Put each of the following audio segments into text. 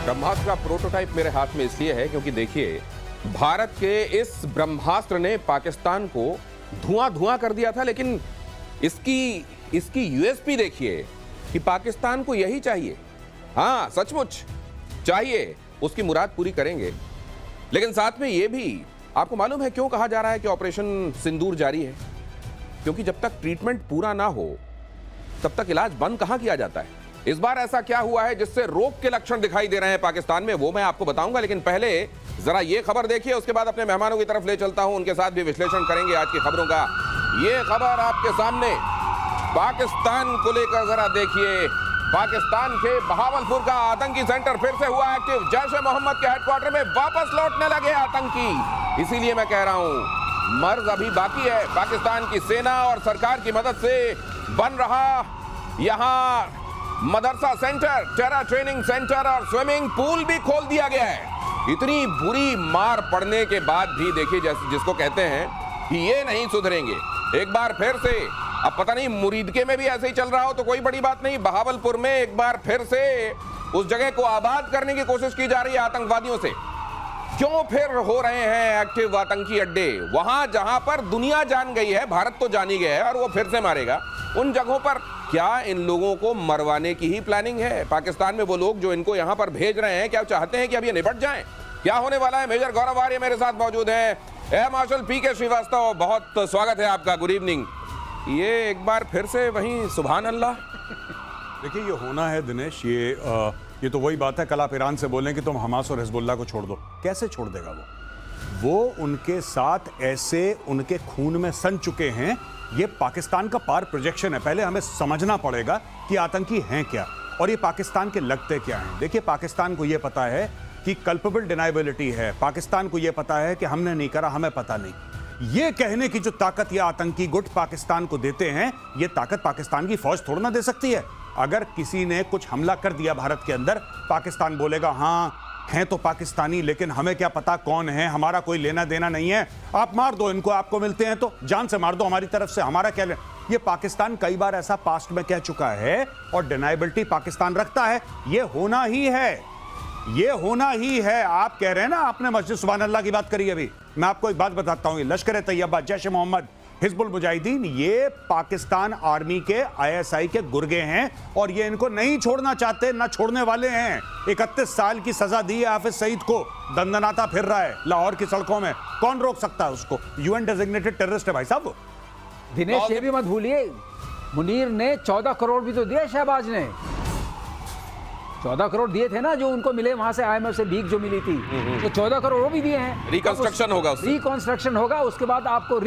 ब्रह्मास्त्र का प्रोटोटाइप मेरे हाथ में इसलिए है क्योंकि देखिए, भारत के इस ब्रह्मास्त्र ने पाकिस्तान को धुआं धुआं कर दिया था, लेकिन इसकी यूएसपी देखिए कि पाकिस्तान को यही चाहिए। हाँ, सचमुच चाहिए, उसकी मुराद पूरी करेंगे। लेकिन साथ में यह भी आपको मालूम है क्यों कहा जा रहा है कि ऑपरेशन सिंदूर जारी है? क्योंकि जब तक ट्रीटमेंट पूरा ना हो तब तक इलाज बंद कहां किया जाता है। इस बार ऐसा क्या हुआ है जिससे रोग के लक्षण दिखाई दे रहे हैं पाकिस्तान में, वो मैं आपको बताऊंगा। लेकिन पहले जरा ये खबर देखिए, उसके बाद अपने मेहमानों की तरफ ले चलता हूं, उनके साथ भी विश्लेषण करेंगे आज की खबरों का। ये खबर आपके सामने पाकिस्तान को लेकर जरा देखिए। पाकिस्तान के बहावलपुर का आतंकी सेंटर फिर से हुआ एक्टिव। जैश ए मोहम्मद के हेडक्वार्टर में वापस लौटने लगे आतंकी। इसीलिए मैं कह रहा हूं, मर्ज अभी बाकी है। पाकिस्तान की सेना और सरकार की मदद से बन रहा यहां मदरसा सेंटर, टेरा ट्रेनिंग सेंटर और स्विमिंग पूल भी खोल दिया गया है। इतनी बुरी मार पड़ने के बाद भी देखिए, जिसको कहते हैं कि ये नहीं सुधरेंगे। एक बार फिर से, अब पता नहीं मुरीदके में भी ऐसे ही चल रहा हो तो कोई बड़ी बात नहीं, बहावलपुर में एक बार फिर से उस जगह को आबाद करने की कोशिश की जा रही है आतंकवादियों से। क्यों फिर हो रहे हैं एक्टिव आतंकी अड्डे? वहां जहां पर दुनिया जान गई है, भारत तो जान ही गया है और वो फिर से मारेगा, उन जगहों पर क्या इन लोगों को मरवाने की ही प्लानिंग है? पाकिस्तान में वो लोग जो इनको यहां पर भेज रहे हैं, क्या चाहते हैं कि अब ये निपट जाएं? क्या होने वाला है? मेजर गौरव आर्य मेरे साथ मौजूद हैं। एयर मार्शल पीके श्रीवास्तव, बहुत स्वागत है आपका, गुड इवनिंग। ये एक बार फिर से वहीं सुभान अल्लाह। देखिए, ये होना है दिनेश, ये तो वही बात है, कल आप ईरान से बोलें कि तुम हमास और हिजबुल्लाह को छोड़ दो। कैसे छोड़ देगा वो उनके साथ ऐसे उनके खून में सन चुके हैं। ये पाकिस्तान का पार प्रोजेक्शन है। पहले हमें समझना पड़ेगा कि आतंकी हैं क्या और ये पाकिस्तान के लगते क्या हैं। देखिए, पाकिस्तान को ये पता है कि कल्पेबल डिनाइबिलिटी है। पाकिस्तान को ये पता है कि हमने नहीं करा, हमें पता नहीं। ये कहने की जो ताकत ये आतंकी गुट पाकिस्तान को देते हैं, ये ताकत पाकिस्तान की फौज थोड़ा ना दे सकती है। अगर किसी ने कुछ हमला कर दिया भारत के अंदर, पाकिस्तान बोलेगा हाँ हैं तो पाकिस्तानी, लेकिन हमें क्या पता कौन है, हमारा कोई लेना देना नहीं है। आप मार दो इनको, आपको मिलते हैं तो जान से मार दो, हमारी तरफ से हमारा क्या ये पाकिस्तान कई बार ऐसा पास्ट में कह चुका है और डिनाइबिलिटी पाकिस्तान रखता है। ये होना ही है, ये होना ही है। आप कह रहे हैं ना, आपने मस्जिद सुभान अल्लाह की बात करी अभी, मैं आपको एक बात बताता हूं। लश्कर तैयबा, जैश ए मोहम्मद, हिजबुल मुजाहिदीन, ये पाकिस्तान आर्मी के आईएसआई के गुर्गे हैं और ये इनको नहीं छोड़ना चाहते, ना छोड़ने वाले हैं। 31 साल की सजा दी है हाफिज सईद को, दंदनाता फिर रहा है लाहौर की सड़कों में। कौन रोक सकता है उसको? यूएन डेजिग्नेटेड टेररिस्ट है भाई साहब। दिनेश, ये भी मत भूलिए, मुनीर ने 14 करोड़ भी तो दिए। शहबाज ने 14 करोड़ दिए थे ना, जो उनको मिले वहां से, आईएमएफ से भीख जो मिली थी, तो 14 करोड़ वो भी दिए हैं। रिकंस्ट्रक्शन होगा, रिकंस्ट्रक्शन होगा, उसके बाद आपको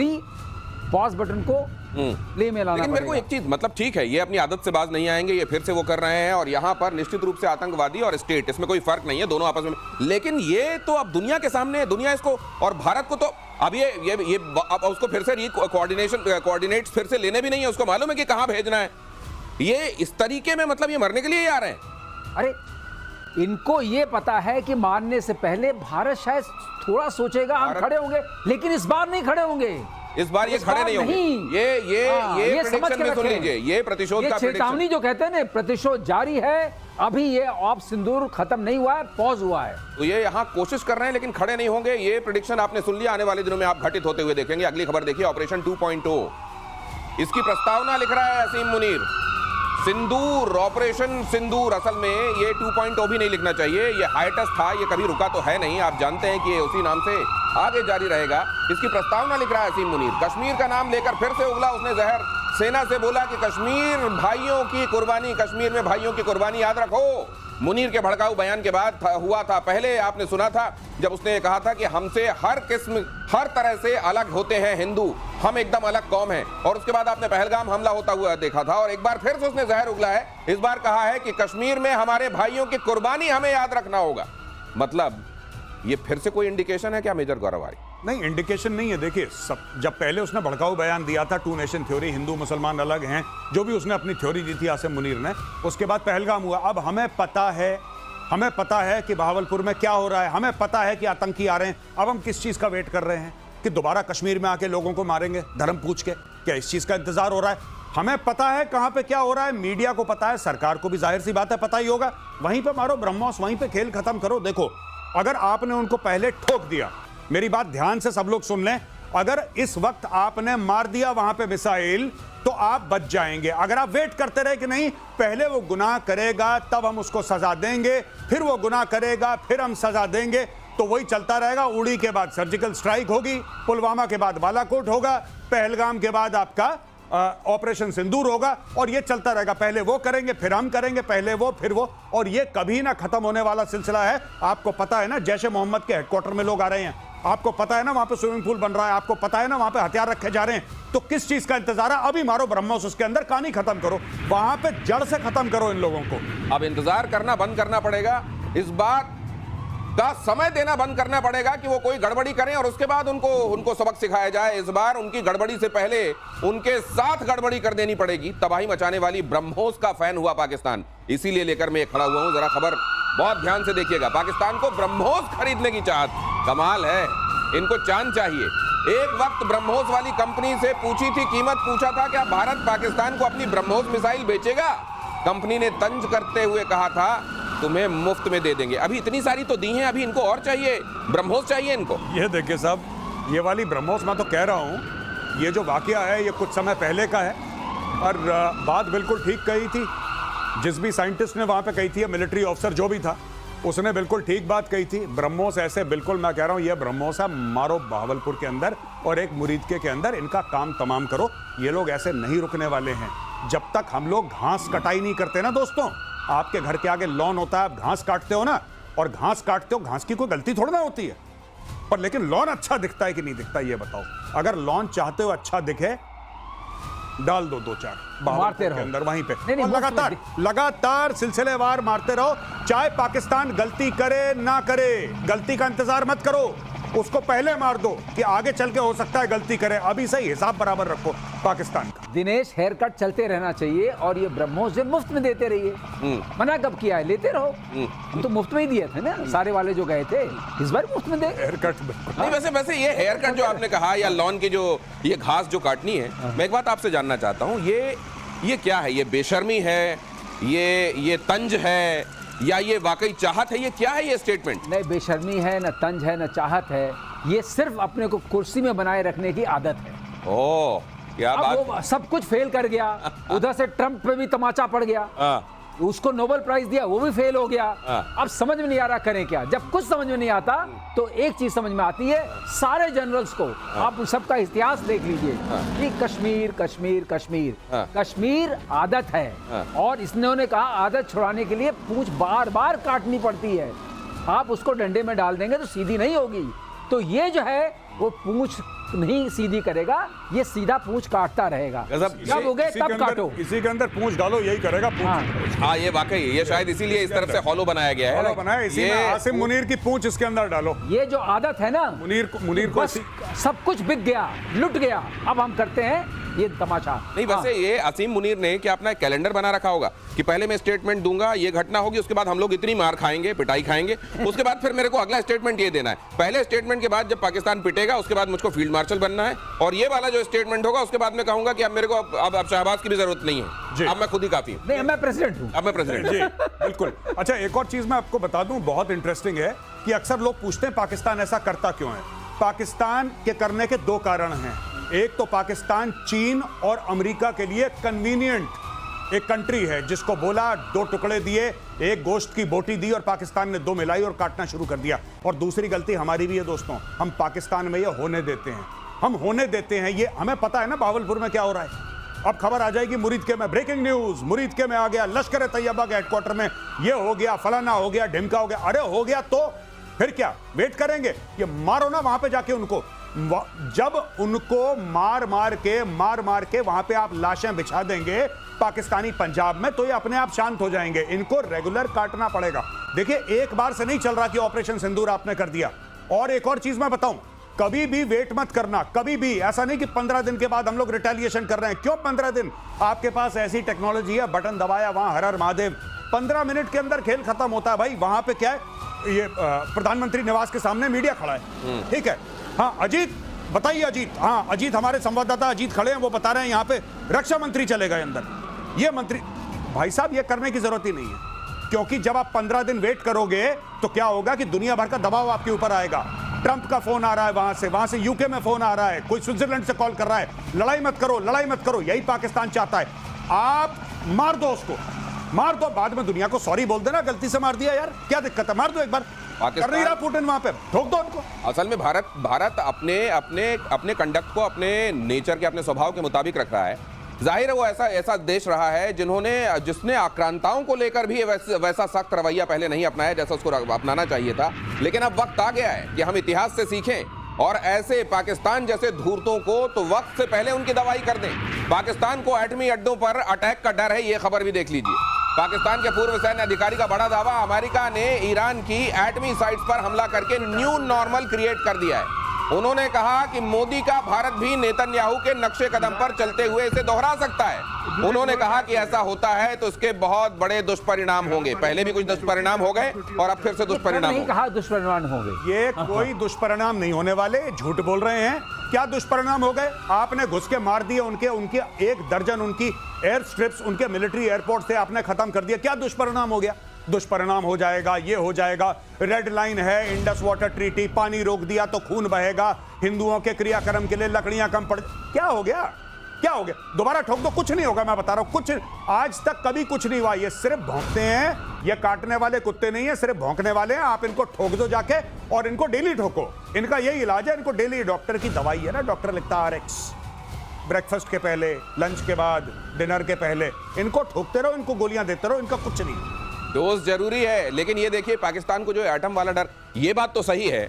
पॉज बटन को प्ले में लाना पड़ेगा। लेकिन मेरे को एक चीज, मतलब ठीक है, ये अपनी आदत से बाज नहीं आएंगे, ये फिर से वो कर रहे हैं और यहाँ पर निश्चित रूप से आतंकवादी और स्टेट, इसमें कोई फर्क नहीं है, दोनों आपस में। लेकिन ये तो अब दुनिया के सामने है, दुनिया इसको, और भारत को तो अब ये अब उसको फिर से कोऑर्डिनेट फिर से लेने भी नहीं है, उसको मालूम है कि कहां भेजना है। ये इस तरीके में, मतलब ये मरने के लिए ही आ रहे हैं। अरे, इनको ये पता है कि मारने से पहले भारत शायद थोड़ा सोचेगा, हम खड़े होंगे, लेकिन इस बार नहीं खड़े होंगे। इस बार ये खड़े नहीं होंगे। ये प्रेडिक्शन में सुन लीजिए, ये प्रतिशोध का चेतावनी जो कहते हैं ना, प्रतिशोध जारी है। अभी ये ऑप सिंदूर खत्म नहीं हुआ है, पॉज हुआ है। तो ये यहाँ कोशिश कर रहे हैं लेकिन खड़े नहीं होंगे। ये प्रेडिक्शन आपने सुन लिया, आने वाले दिनों में आप घटित होते हुए देखेंगे। अगली खबर देखिए, ऑपरेशन 2.0, इसकी प्रस्तावना लिख रहा है असीम मुनीर। सिंदूर, ऑपरेशन सिंदूर, असल में ये 2.0 भी नहीं लिखना चाहिए, ये हाइटस था, ये कभी रुका तो है नहीं। आप जानते हैं कि ये उसी नाम से आगे जारी रहेगा। इसकी प्रस्तावना लिख रहा है असीम मुनीर। कश्मीर का नाम लेकर फिर से उगला उसने जहर। सेना से बोला कि कश्मीर भाइयों की कुर्बानी, कश्मीर में भाइयों की कुर्बानी याद रखो। मुनीर के भड़काऊ बयान के बाद हुआ था, पहले आपने सुना था जब उसने कहा था कि हमसे हर किस्म, हर तरह से अलग होते हैं हिंदू, हम एकदम अलग कौम हैं। और उसके बाद आपने पहलगाम हमला होता हुआ देखा था और एक बार फिर से उसने जहर उगला है। इस बार कहा है कि कश्मीर में हमारे भाइयों की कुर्बानी हमें याद रखना होगा। मतलब ये फिर से कोई इंडिकेशन है क्या मेजर गौरव आर्य? नहीं, इंडिकेशन नहीं है। देखिए, जब पहले उसने भड़काऊ बयान दिया था, 2 नेशन थ्योरी, हिंदू मुसलमान अलग हैं, जो भी उसने अपनी थ्योरी दी थी आसिम मुनीर ने, उसके बाद पहलगाम हुआ। अब हमें पता है कि बहावलपुर में क्या हो रहा है, हमें पता है कि आतंकी आ रहे हैं। अब हम किस चीज का वेट कर रहे हैं? कि दोबारा कश्मीर में आके लोगों को मारेंगे धर्म पूछ के? क्या इस चीज का इंतजार हो रहा है? हमें पता है कहां पे क्या हो रहा है, मीडिया को पता है, सरकार को भी जाहिर सी बात है पता ही होगा। वहीं पे मारो ब्रह्मोस, वहीं पे खेल खत्म करो। देखो, अगर आपने उनको पहले ठोक दिया, मेरी बात ध्यान से सब लोग सुन लें, अगर इस वक्त आपने मार दिया वहां पे मिसाइल तो आप बच जाएंगे। अगर आप वेट करते रहे कि नहीं पहले वो गुनाह करेगा तब हम उसको सजा देंगे, फिर वो गुनाह करेगा फिर हम सजा देंगे, तो वही चलता रहेगा। उड़ी के बाद सर्जिकल स्ट्राइक होगी, पुलवामा के बाद बालाकोट होगा, पहलगाम के बाद आपका ऑपरेशन सिंदूर होगा, और ये चलता रहेगा। पहले वो करेंगे फिर हम करेंगे, पहले वो फिर वो, और ये कभी ना खत्म होने वाला सिलसिला है। आपको पता है ना जैश ए मोहम्मद के हेडक्वार्टर में लोग आ रहे हैं, आपको पता है ना वहां पे स्विमिंग पूल बन रहा है, आपको पता है ना वहां पे हथियार रखे जा रहे हैं, तो किस चीज का इंतजार है? अभी मारो ब्रह्मोस, उसके अंदर कहानी खत्म करो, वहां पे जड़ से खत्म करो इन लोगों को। अब इंतजार करना बंद करना पड़ेगा, इस बात का समय देना बंद करना पड़ेगा कि वो कोई गड़बड़ी करें और उसके बाद उनको सबक सिखाया जाए। इस बार उनकी गड़बड़ी से पहले उनके साथ गड़बड़ी कर देनी पड़ेगी। तबाही मचाने वाली ब्रह्मोस का फैन हुआ पाकिस्तान, इसीलिए लेकर मैं खड़ा हुआ हूं। जरा खबर बहुत ध्यान से देखिएगा। पाकिस्तान को ब्रह्मोस खरीदने की चाहत, कमाल है, इनको चांद चाहिए। एक वक्त ब्रह्मोस वाली कंपनी से पूछी थी कीमत, पूछा था क्या भारत पाकिस्तान को अपनी ब्रह्मोस मिसाइल बेचेगा? कंपनी ने तंज करते हुए कहा था तुम्हें मुफ्त में दे देंगे। अभी इतनी सारी तो दी हैं, अभी इनको और चाहिए, ब्रह्मोस चाहिए इनको। ये देखिए साहब, ये वाली ब्रह्मोस, मैं तो कह रहा हूं ये जो वाकया है ये कुछ समय पहले का है, और बात बिल्कुल ठीक कही थी जिस भी साइंटिस्ट ने वहां पे कही थी, मिलिट्री ऑफिसर जो भी था उसने बिल्कुल ठीक बात कही थी। ब्रह्मोस ऐसे बिल्कुल मैं कह रहा हूं ये ब्रह्मोस है, मारो बहावलपुर के अंदर और एक मुरीदके के अंदर, इनका काम तमाम करो। ये लोग ऐसे नहीं रुकने वाले हैं जब तक हम लोग घास कटाई नहीं करते ना। दोस्तों, आपके घर के आगे लॉन होता है, आप घास काटते हो ना, और घास काटते हो, घास की कोई गलती थोड़ी ना होती है, पर लेकिन लॉन अच्छा दिखता है कि नहीं दिखता ये बताओ। अगर लॉन चाहते हो अच्छा दिखे, डाल दो 2-4 मारते रहो अंदर वहीं पे, नहीं, और लगातार सिलसिलेवार मारते रहो। चाहे पाकिस्तान गलती करे ना करे, गलती का इंतजार मत करो, उसको पहले मार दो कि आगे चल के हो सकता है गलती करे। अभी से हिसाब बराबर रखो पाकिस्तान का। दिनेश, हेयर कट चलते रहना चाहिए और ये ब्रह्मोस जो मुफ्त में देते रहिए। मना कब किया है? लेते रहो। हम तो मुफ्त में ही दिए थे ना, सारे वाले जो गए थे, इस बार मुफ्त में दे। हेयर कट नहीं, वैसे ये हेयर कट जो आपने कहा या लॉन की जो ये घास जो काटनी है, मैं एक बात आपसे जानना चाहता हूँ, ये क्या है? ये बेशर्मी है, ये तंज है, या ये वाकई चाहत है? ये क्या है ये स्टेटमेंट? नहीं, बेशर्मी है, न तंज है, न चाहत है, ये सिर्फ अपने को कुर्सी में बनाए रखने की आदत है। ओह, क्या बात। वो सब कुछ फेल कर गया, उधर से ट्रंप पे भी तमाचा पड़ गया, उसको नोबेल प्राइज दिया, वो भी फेल हो गया। अब समझ में नहीं आ रहा करें क्या। जब कुछ समझ में नहीं आता तो एक चीज समझ में आती है, सारे जनरल्स को आप सबका इतिहास देख लीजिए कि कश्मीर कश्मीर कश्मीर कश्मीर आदत है, और इन्होंने कहा आदत छुड़ाने के लिए पूंछ बार बार काटनी पड़ती है। आप उसको डंडे में डाल देंगे तो सीधी नहीं होगी, तो ये जो है वो पूंछ नहीं सीधी करेगा, ये सीधा पूंछ काटता रहेगा। जब हो गए तब काटो, इसी के अंदर पूंछ डालो, यही करेगा पूंछ। हाँ, ये वाकई, ये शायद इसीलिए इस तरफ से हॉलो बनाया गया है। हॉलो बनाया, इसी में आसिम मुनीर की पूंछ इसके अंदर डालो। ये जो आदत है ना, मुनीर को सब कुछ बिक गया, लुट गया, अब हम करते हैं ये तमाशा। नहीं, वैसे ये असीम मुनीर ने क्या अपना कैलेंडर बना रखा होगा कि पहले मैं स्टेटमेंट दूंगा, ये घटना होगी, उसके बाद हम लोग इतनी मार खाएंगे, पिटाई खाएंगे, उसके बाद फिर मेरे को अगला स्टेटमेंट ये देना है। पहले स्टेटमेंट के बाद जब पाकिस्तान पिटेगा, उसके बाद मुझको फील्ड मार्शल बनना है, और ये वाला जो स्टेटमेंट होगा उसके बाद मैं कहूंगा कि अब मेरे को अब शहबाज की भी जरूरत नहीं है, अब मैं खुद ही काफी हूं। नहीं, मैं प्रेसिडेंट हूं। अब मैं प्रेसिडेंट। जी बिल्कुल। अच्छा, एक और चीज मैं आपको बता दूं, बहुत इंटरेस्टिंग है कि अक्सर लोग पूछते हैं पाकिस्तान ऐसा करता क्यों है। पाकिस्तान के करने के 2 कारण हैं। एक तो पाकिस्तान चीन और अमेरिका के लिए कन्वीनियंट एक कंट्री है, जिसको बोला 2 टुकड़े दिए, एक गोश्त की बोटी दी और पाकिस्तान ने 2 मिलाई और काटना शुरू कर दिया। और दूसरी गलती हमारी भी है दोस्तों, हम पाकिस्तान में ये होने देते हैं, हम होने देते हैं। ये हमें पता है ना बहावलपुर में क्या हो रहा है। अब खबर आ जाएगी मुरीदके में, ब्रेकिंग न्यूज, मुरीदके में आ गया, लश्कर तैयबा के हेडक्वार्टर में ये हो गया, फलाना हो गया, ढिमका हो गया। अरे हो गया तो फिर क्या वेट करेंगे? ये मारो ना वहां पे जाके उनको। जब उनको मार मार के वहां पे आप लाशें बिछा देंगे पाकिस्तानी पंजाब में, तो ये अपने आप शांत हो जाएंगे। इनको रेगुलर काटना पड़ेगा। देखिए, एक बार से नहीं चल रहा कि ऑपरेशन सिंदूर आपने कर दिया। और एक और चीज मैं बताऊं, कभी भी वेट मत करना, कभी भी ऐसा नहीं कि 15 दिन के बाद हम लोग रिटेलिएशन कर रहे हैं। क्यों 15 दिन? आपके पास ऐसी टेक्नोलॉजी है, बटन दबाया वहां हर हर महादेव, 15 मिनट के अंदर खेल खत्म होता है भाई। वहां पे क्या है, ये प्रधानमंत्री निवास के सामने मीडिया खड़ा है, ठीक है। हाँ, अजीत बताइए अजीत। हाँ, अजीत, हमारे संवाददाता अजीत खड़े हैं, वो बता रहे हैं यहाँ पे रक्षा मंत्री चले गए अंदर। ये मंत्री, भाई साहब, ये करने की जरूरत ही नहीं है, क्योंकि जब आप 15 दिन वेट करोगे तो क्या होगा कि दुनिया भर का दबाव आपके ऊपर आएगा। ट्रंप का फोन आ रहा है वहां से यूके में फोन आ रहा है, कोई स्विट्जरलैंड से कॉल कर रहा है, लड़ाई मत करो, लड़ाई मत करो। यही पाकिस्तान चाहता है। आप मार दो उसको, मार दो, बाद में दुनिया को सॉरी बोल देना, गलती से मार दिया यार, क्या दिक्कत है, मार दो एक बार। कर नहीं रहा पुतिन वहां पे, ठोक दो उनको। असल में भारत अपने कंडक्ट को अपने नेचर के, अपने स्वभाव के मुताबिक रख रहा है। जाहिर है वो ऐसा देश रहा है जिसने आक्रांताओं को लेकर भी वैसा सख्त रवैया पहले नहीं अपनाया जैसा उसको अपनाना चाहिए था। लेकिन अब वक्त आ गया है कि हम इतिहास से सीखें और ऐसे पाकिस्तान जैसे धूर्तों को तो वक्त से पहले उनकी दवाई कर दें। पाकिस्तान को एटमी अड्डों पर अटैक का डर है, ये खबर भी देख लीजिए। पाकिस्तान के पूर्व सैन्य अधिकारी का बड़ा दावा, अमेरिका ने ईरान की एटमी साइट्स पर हमला करके न्यू नॉर्मल क्रिएट कर दिया है। उन्होंने कहा कि मोदी का भारत भी नेतन्याहू के नक्शे कदम पर चलते हुए इसे दोहरा सकता है। उन्होंने कहा कि ऐसा होता है तो इसके बहुत बड़े दुष्परिणाम होंगे। पहले भी कुछ दुष्परिणाम हो गए और अब फिर से दुष्परिणाम नहीं कहा दुष्परिणाम होंगे, ये कोई दुष्परिणाम नहीं होने वाले, झूठ बोल रहे हैं। क्या दुष्परिणाम हो गए? आपने घुस के मार दिए उनके 1 दर्जन उनकी एयर स्ट्रिप्स, उनके मिलिट्री एयरपोर्ट से आपने खत्म कर दिया। क्या दुष्परिणाम हो गया? दुष्परिणाम हो जाएगा, ये हो जाएगा। रेड लाइन है, इंडस वाटर ट्रीटी, पानी रोक दिया तो खून बहेगा, हिंदुओं के क्रियाक्रम के लिए लकड़ियां कम पड़, क्या हो गया? क्या हो गया? दोबारा ठोक दो, कुछ नहीं होगा, मैं बता रहा हूं, कुछ आज तक कभी कुछ नहीं हुआ। ये सिर्फ भौंकते हैं, ये काटने वाले कुत्ते नहीं है, सिर्फ भौंकने वाले हैं। आप इनको ठोक दो जाके और इनको डेली ठोको, इनका यही इलाज है। इनको डेली, डॉक्टर की दवाई है ना, डॉक्टर लिखता है RX, ब्रेकफास्ट के पहले, लंच के बाद, डिनर के पहले, इनको ठोकते रहो, इनको गोलियां देते रहो, इनका कुछ नहीं। डोज जरूरी है, लेकिन ये देखिए पाकिस्तान को जो एटम वाला डर, ये बात तो सही है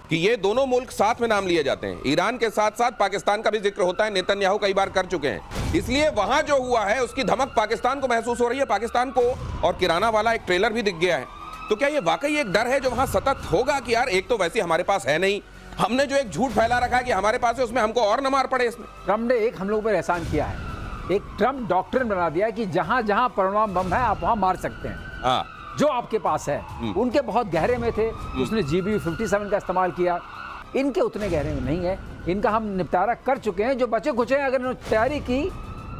कि ये दोनों मुल्क साथ में नाम लिए जाते हैं। ईरान के साथ साथ पाकिस्तान का भी जिक्र होता है, नेतन्याहू कई बार कर चुके हैं। इसलिए वहां जो हुआ है उसकी धमक पाकिस्तान को महसूस हो रही है, पाकिस्तान को। और किराना वाला एक ट्रेलर भी दिख गया है। तो क्या ये वाकई एक डर है जो वहां सतत होगा कि यार एक तो वैसे हमारे पास है नहीं, हमने जो एक झूठ फैला रखा है कि हमारे पास है, उसमें हमको और न मार पड़े। इसमें ट्रम्प ने एक हम लोग पर एहसान किया है, एक ट्रम्प डॉक्ट्रिन बना दिया कि जहां जहां परमाणु बम है आप वहां मार सकते हैं। हाँ, जो आपके पास है, उनके बहुत गहरे में थे, उसने GBU-57 का इस्तेमाल किया। इनके उतने गहरे में नहीं है, इनका हम निपटारा कर चुके हैं। जो बचे कुछ हैं, अगर उन्होंने तैयारी की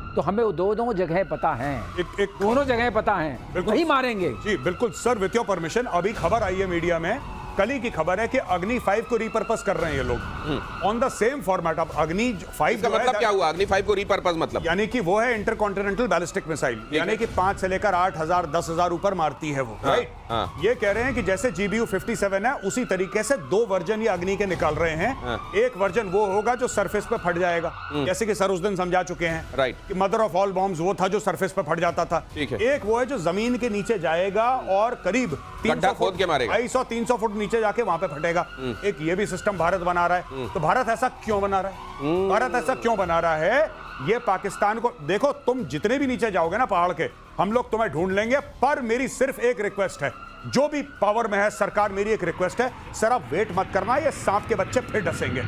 तो हमें वो दोनों जगह पता हैं, दोनों जगह पता हैं, वही मारेंगे। जी बिल्कुल सर, विथ योर परमिशन, अभी खबर आई है मीडिया में, कल ही की खबर है कि अग्नि 5 को रिपर्पस कर रहे हैं ये लोग ऑन द सेम फॉर्मेट। अब अग्नि 5 का मतलब क्या हुआ? अग्नि 5 को रिपर्पस मतलब यानी कि वो है इंटरकॉन्टिनेंटल बैलिस्टिक मिसाइल, यानी कि 5 से लेकर 8,000 10,000 ऊपर मारती है वो, राइट। ये कह रहे हैं कि जैसे GBU-57 है उसी तरीके से 2 वर्जन ये अग्नि के निकाल रहे हैं। एक वर्जन वो होगा जो सरफेस पे फट जाएगा, जैसे कि सर उस दिन समझा चुके हैं, राइट, कि मदर ऑफ ऑल बॉम्ब्स वो था जो सरफेस पे फट जाता था। एक वो है जो जमीन के नीचे जाएगा और करीब 300 खोद के मारेगा, 250-300 फुट नीचे जाके वहां पे फटेगा। एक ये भी सिस्टम भारत बना रहा है। तो भारत ऐसा क्यों बना रहा है? भारत ऐसा क्यों बना रहा है? ये पाकिस्तान को देखो, तुम जितने भी नीचे जाओगे ना पहाड़ के, हम लोग तुम्हें ढूंढ लेंगे। पर मेरी सिर्फ एक रिक्वेस्ट है, जो भी पावर में है सरकार, मेरी एक रिक्वेस्ट है, सर आप वेट मत करना, ये सांप के बच्चे फिर डसेंगे,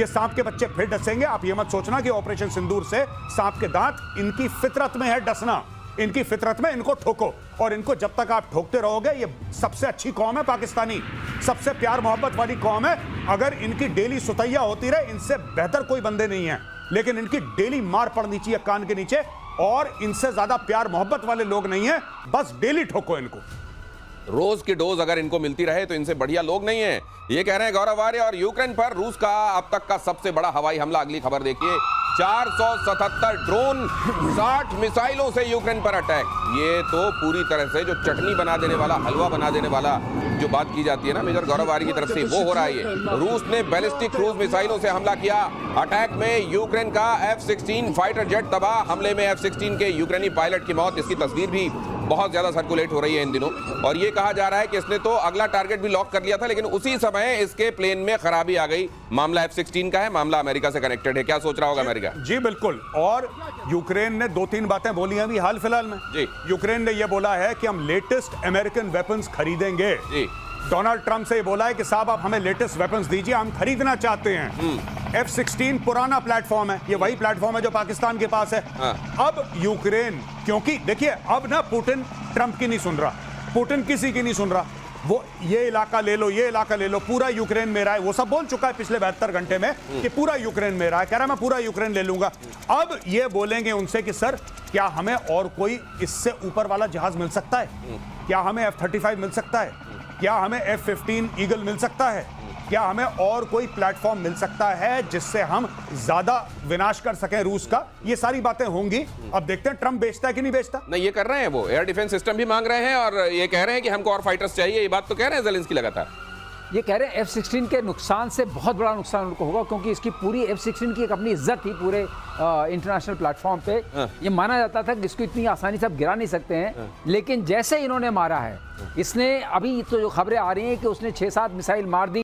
ये सांप के बच्चे फिर डसेंगे। आप ये मत सोचना कि ऑपरेशन सिंदूर से सांप के दांत, इनकी फितरत में है डसना, इनकी फितरत में, इनको ठोको। और इनको जब तक आप ठोकते रहोगे, ये सबसे अच्छी कौम है पाकिस्तानी, सबसे प्यार मोहब्बत वाली कौम है। अगर इनकी डेली सुतैया होती रहे, इनसे बेहतर कोई बंदे नहीं है, लेकिन इनकी डेली मार पड़नी चाहिए कान के नीचे, और इनसे ज्यादा प्यार मोहब्बत वाले लोग नहीं है। बस डेली ठोको इनको। रोज की डोज अगर इनको मिलती रहे तो इनसे बढ़िया लोग नहीं है। ये कह रहे हैं गौरव आर्य। और यूक्रेन पर रूस का अब तक का सबसे बड़ा हवाई हमला, अगली खबर देखिए, 477 ड्रोन, 60 मिसाइलों से यूक्रेन पर अटैक। ये तो पूरी तरह से जो चटनी बना देने वाला, हलवा बना देने वाला जो बात की जाती है ना मेजर गौरव आर्य की तरफ से, वो हो रहा है। रूस ने बैलिस्टिक क्रूज मिसाइलों से हमला किया। अटैक में यूक्रेन का F-16 फाइटर जेट तबाह। हमले में F-16 के यूक्रेनी पायलट की मौत। इसकी तस्वीर भी बहुत ज्यादा सर्कुलेट हो रही है इन दिनों। और ये कहा जा रहा है कि इसने तो अगला टारगेट भी लॉक कर लिया था, लेकिन उसी समय इसके प्लेन में खराबी आ गई। मामला F-16 का है, मामला अमेरिका से कनेक्टेड है। क्या सोच रहा होगा अमेरिका? जी बिल्कुल। और यूक्रेन ने 2-3 बातें बोली हैं अभी हाल फिलहाल में। जी, यूक्रेन ने यह बोला है कि हम लेटेस्ट अमेरिकन वेपन्स खरीदेंगे। जी, डोनाल्ड ट्रंप से ये बोला है कि साहब आप हमें लेटेस्ट वेपन्स दीजिए, हम खरीदना चाहते हैं। F-16 पुराना प्लेटफॉर्म है, ये वही प्लेटफॉर्म है जो पाकिस्तान के पास है। अब यूक्रेन, क्योंकि देखिए अब ना पुतिन ट्रंप की नहीं सुन रहा, पुतिन किसी की नहीं सुन रहा, वो ये इलाका ले लो, ये इलाका ले लो, पूरा यूक्रेन मेरा है, वो सब बोल चुका है पिछले 72 घंटे में कि पूरा यूक्रेन मेरा है, कह रहा है मैं पूरा यूक्रेन ले लूंगा। अब ये बोलेंगे उनसे कि सर क्या हमें और कोई इससे ऊपर वाला जहाज मिल सकता है? क्या हमें F-35 मिल सकता है? क्या हमें F-15 ईगल मिल सकता है? क्या हमें और कोई प्लेटफॉर्म मिल सकता है जिससे हम ज्यादा विनाश कर सकें रूस का? ये सारी बातें होंगी। अब देखते हैं ट्रंप बेचता है कि नहीं बेचता। नहीं, ये कर रहे हैं, वो एयर डिफेंस सिस्टम भी मांग रहे हैं और ये कह रहे हैं कि हमको और फाइटर्स चाहिए। ये बात तो कह रहे हैं ज़ेलेंस्की लगातार। ये कह रहे हैं F-16 के नुकसान से बहुत बड़ा नुकसान उनको होगा, क्योंकि इसकी पूरी F-16 की एक अपनी इज्जत थी पूरे इंटरनेशनल प्लेटफॉर्म पे। ये माना जाता था कि इसको इतनी आसानी से आप गिरा नहीं सकते हैं, लेकिन जैसे इन्होंने मारा है, इसने अभी तो जो खबरें आ रही हैं कि उसने 6-7 मिसाइल मार दी।